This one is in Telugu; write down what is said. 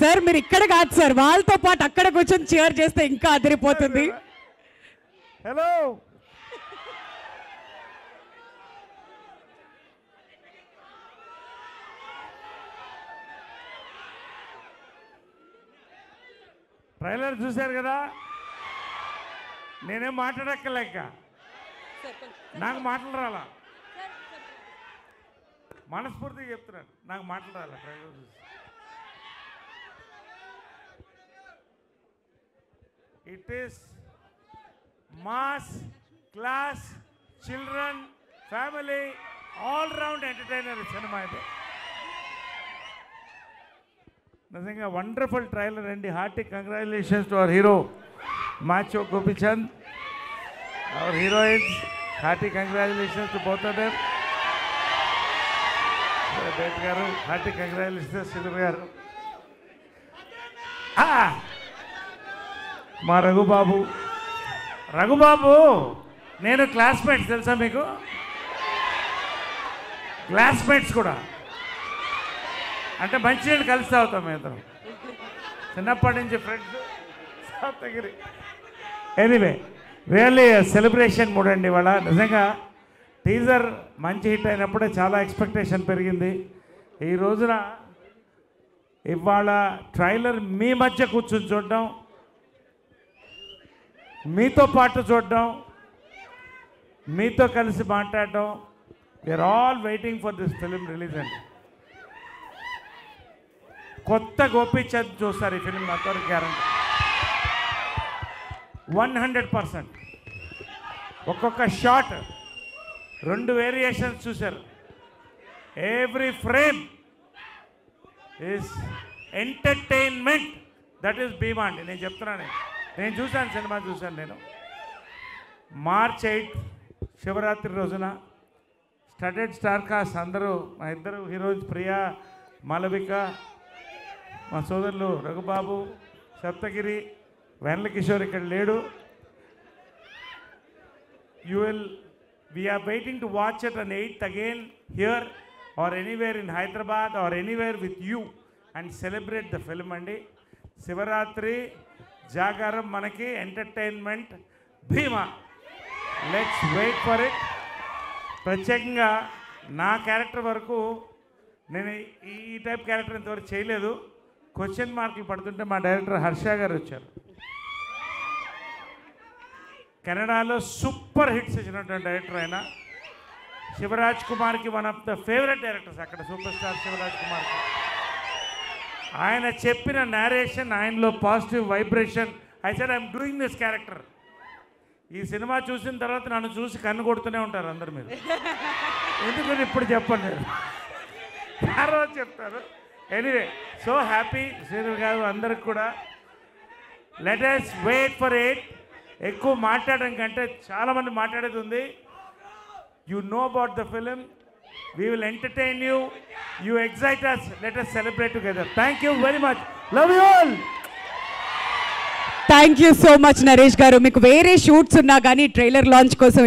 సార్ మీరు ఇక్కడ కాదు సార్, వాళ్ళతో పాటు అక్కడ కూర్చొని చీర్ చేస్తే ఇంకా అదిరిపోతుంది. హలో ట్రైలర్ చూశారు కదా, నేనేం మాట్లాడక్కర్లేక, నాకు మాటలు రాలా, మనస్ఫూర్తిగా చెప్తున్నాను, నాకు మాటలు రాలా ట్రైలర్ చూసి. It is mass class children family all round entertainer సినిమా ఇది. నిజంగా వండర్ఫుల్ ట్రైలర్ అండి. Hearty congratulations to our hero macho Gopichand, our heroines. Hearty congratulations to both of them. డేట్ గారు హార్టీ కంగ్రాచులేషన్స్ శ్రీధర్ గారు. మా రఘుబాబు నేను క్లాస్మేట్స్ తెలుసా మీకు? క్లాస్మేట్స్ కూడా అంటే మంచినీళ్ళు కలిసి తాగుతాం మేము చిన్నప్పటి నుంచి friends. Saptagiri anyway really celebration mood అండి ఇవాళ. నిజంగా టీజర్ మంచి హిట్ అయినప్పుడే చాలా ఎక్స్పెక్టేషన్ పెరిగింది. ఈ రోజున ఇవాళ ట్రైలర్ మీ మధ్య కూర్చొని చూడడం, మీతో పాటు చూడడం, మీతో కలిసి మాట్లాడడం. We are all waiting for this film release అండి. కొత్త గోపీచంద్ చూస్తారు ఈ ఫిలిం, అంతవరకు గ్యారంటీ 100%. ఒక్కొక్క షాట్ 2 వేరియేషన్స్ చూశారు. Every frame is entertainment. That is Bheema అండి. నేను చెప్తున్నాను, నేను చూశాను, సినిమా చూశాను నేను. March 8 శివరాత్రి రోజున స్టడెడ్ స్టార్ కాస్ట్ అందరూ, మా ఇద్దరు హీరోయిన్స్ ప్రియా మాలవిక, మా సోదరులు రఘుబాబు, సప్తగిరి, వెన్నెల కిషోర్ ఇక్కడ లేడు. We are waiting to watch it on 8th again here or anywhere in Hyderabad or anywhere with you and celebrate the film అండి. శివరాత్రి జాగారం మనకి entertainment Bhimaa. Let's wait for it. ప్రత్యేకంగా నా క్యారెక్టర్ వరకు నేను ఈ టైప్ క్యారెక్టర్ ఇంతవరకు చేయలేదు. క్వశ్చన్ మార్కులు పడుతుంటే మా డైరెక్టర్ హర్ష గారు వచ్చారు. కెనడాలో సూపర్ హిట్స్ ఇచ్చినటువంటి డైరెక్టర్ ఆయన. శివరాజ్ కుమార్కి one of the favourite directors అక్కడ, సూపర్ స్టార్ శివరాజ్ కుమార్కి. ఆయన చెప్పిన నేరేషన్, ఆయనలో positive vibration. I said I'm doing this character. ఈ సినిమా చూసిన తర్వాత నన్ను చూసి కన్ను కొడుతూనే ఉంటారు అందరు మీరు. ఎందుకని ఇప్పుడు చెప్పండి, తర్వాత చెప్తారు. Anyway so happy Sridhar garu అందరికి కూడా. Let us wait for it. ఎక్కువ మాట్లాడడం కంటే చాలామంది మాట్లాడేది ఉంది. You know about the film. We will entertain you. You excite us. Let us celebrate together. Thank you very much. Love you all. Thank you so much Naresh garu. మీకు వేరే షూట్స్ ఉన్నా కానీ ట్రైలర్ లాంచ్ కోసం